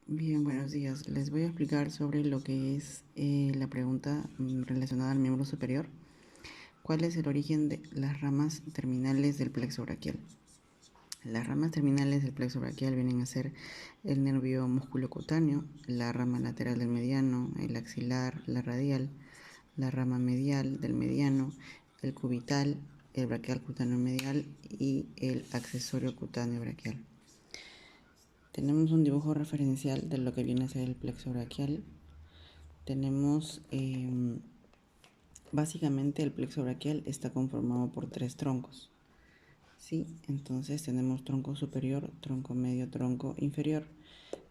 Bien, buenos días. Les voy a explicar sobre lo que es la pregunta relacionada al miembro superior. ¿Cuál es el origen de las ramas terminales del plexo braquial? Las ramas terminales del plexo braquial vienen a ser el nervio musculocutáneo, la rama lateral del mediano, el axilar, la radial, la rama medial del mediano, el cubital, el braquial cutáneo medial y el accesorio cutáneo braquial. Tenemos un dibujo referencial de lo que viene a ser el plexo braquial. Tenemos básicamente el plexo braquial está conformado por tres troncos. ¿Sí? Entonces tenemos tronco superior, tronco medio, tronco inferior.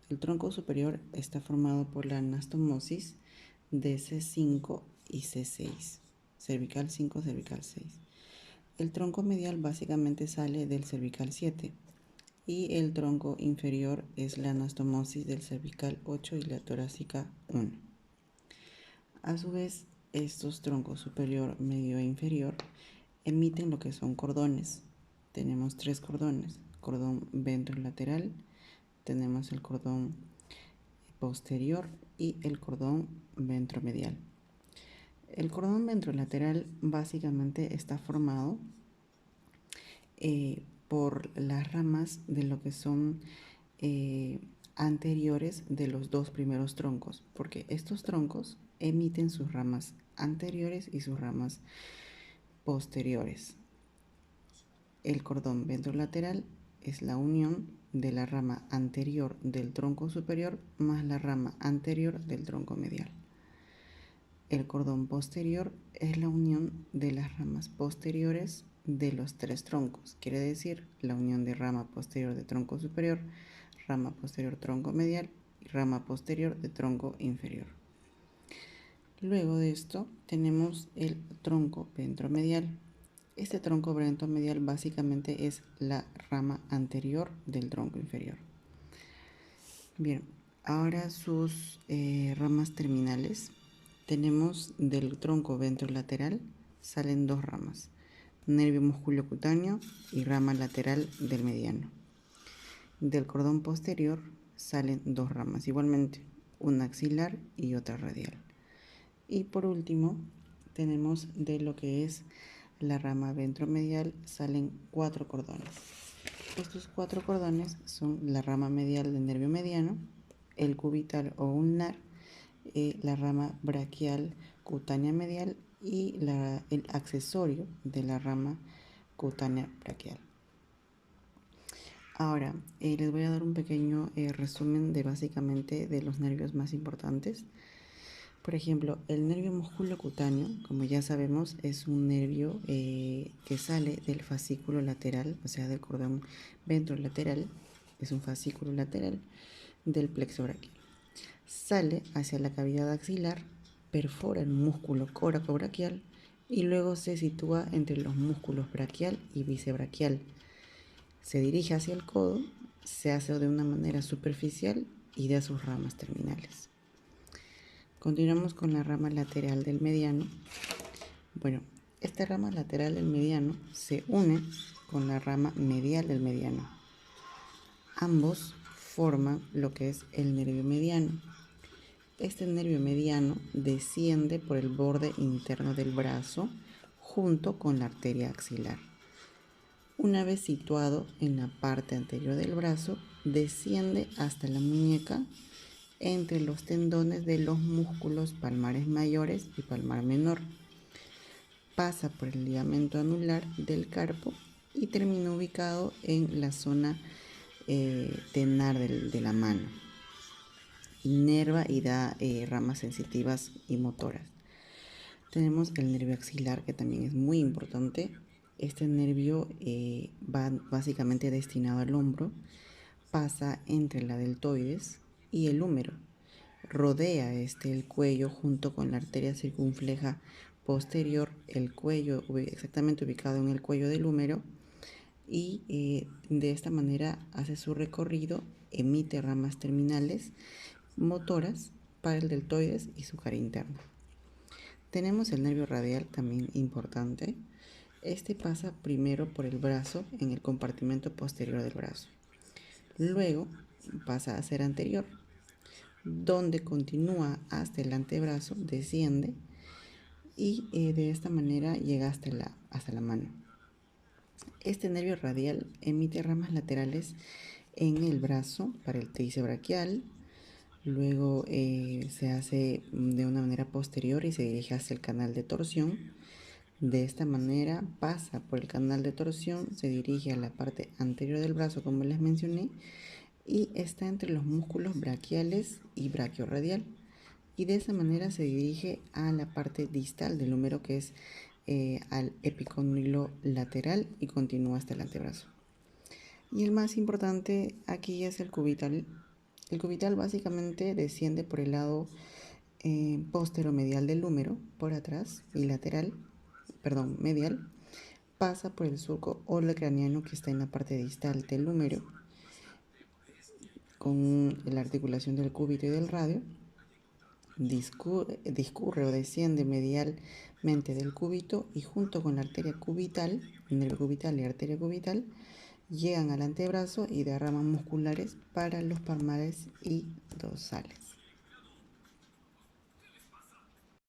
El tronco superior está formado por la anastomosis de C5 y C6, cervical 5, cervical 6. El tronco medial básicamente sale del cervical 7 y el tronco inferior es la anastomosis del cervical 8 y la torácica 1. A su vez, estos troncos superior, medio e inferior emiten lo que son cordones. Tenemos tres cordones: cordón ventrolateral, tenemos el cordón posterior y el cordón ventromedial. El cordón ventrolateral básicamente está formado por las ramas de lo que son anteriores de los dos primeros troncos, porque estos troncos emiten sus ramas anteriores y sus ramas posteriores. El cordón ventrolateral es la unión de la rama anterior del tronco superior más la rama anterior del tronco medial. El cordón posterior es la unión de las ramas posteriores de los tres troncos, quiere decir la unión de rama posterior de tronco superior, rama posterior tronco medial y rama posterior de tronco inferior. Luego de esto tenemos el tronco ventromedial. Este tronco ventromedial básicamente es la rama anterior del tronco inferior. Bien, ahora sus ramas terminales. Tenemos del tronco ventrolateral salen dos ramas: nervio musculocutáneo y rama lateral del mediano. Del cordón posterior salen dos ramas igualmente, una axilar y otra radial. Y por último tenemos de lo que es la rama ventromedial salen cuatro cordones. Estos cuatro cordones son la rama medial del nervio mediano, el cubital o ulnar, la rama braquial cutánea medial y el accesorio de la rama cutánea braquial. Ahora, les voy a dar un pequeño resumen de básicamente de los nervios más importantes. Por ejemplo, el nervio musculocutáneo, como ya sabemos, es un nervio que sale del fascículo lateral, o sea, del cordón ventrolateral, es un fascículo lateral del plexo braquial. Sale hacia la cavidad axilar, perfora el músculo coracobraquial y luego se sitúa entre los músculos braquial y bicibraquial. Se dirige hacia el codo, se hace de una manera superficial y da sus ramas terminales. Continuamos con la rama lateral del mediano. Bueno, esta rama lateral del mediano se une con la rama medial del mediano. Ambos forman lo que es el nervio mediano. Este nervio mediano desciende por el borde interno del brazo junto con la arteria axilar. Una vez situado en la parte anterior del brazo, desciende hasta la muñeca entre los tendones de los músculos palmares mayores y palmar menor. Pasa por el ligamento anular del carpo y termina ubicado en la zona tenar de la mano. Inerva y da ramas sensitivas y motoras. Tenemos el nervio axilar, que también es muy importante. Este nervio va básicamente destinado al hombro, pasa entre la deltoides y el húmero. Rodea el cuello junto con la arteria circunfleja posterior, el cuello exactamente ubicado en el cuello del húmero, y de esta manera hace su recorrido, emite ramas terminales motoras para el deltoides y su cara interna. Tenemos el nervio radial, también importante. Este pasa primero por el brazo en el compartimento posterior del brazo. Luego pasa a ser anterior donde continúa hasta el antebrazo, desciende y de esta manera llega hasta la mano. Este nervio radial emite ramas laterales en el brazo para el tríceps braquial, luego se hace de una manera posterior y se dirige hacia el canal de torsión. De esta manera pasa por el canal de torsión, se dirige a la parte anterior del brazo, como les mencioné, y está entre los músculos braquiales y braquiorradial. Y de esa manera se dirige a la parte distal del húmero, que es al epicóndilo lateral, y continúa hasta el antebrazo. Y el más importante aquí es el cubital. El cubital básicamente desciende por el lado posteromedial del húmero, por atrás, y medial, pasa por el surco holocraniano que está en la parte distal del húmero, con la articulación del cúbito y del radio, discurre o desciende medialmente del cúbito y junto con la arteria cubital, nervio cubital y arteria cubital, llegan al antebrazo y derraman musculares para los palmares y dorsales.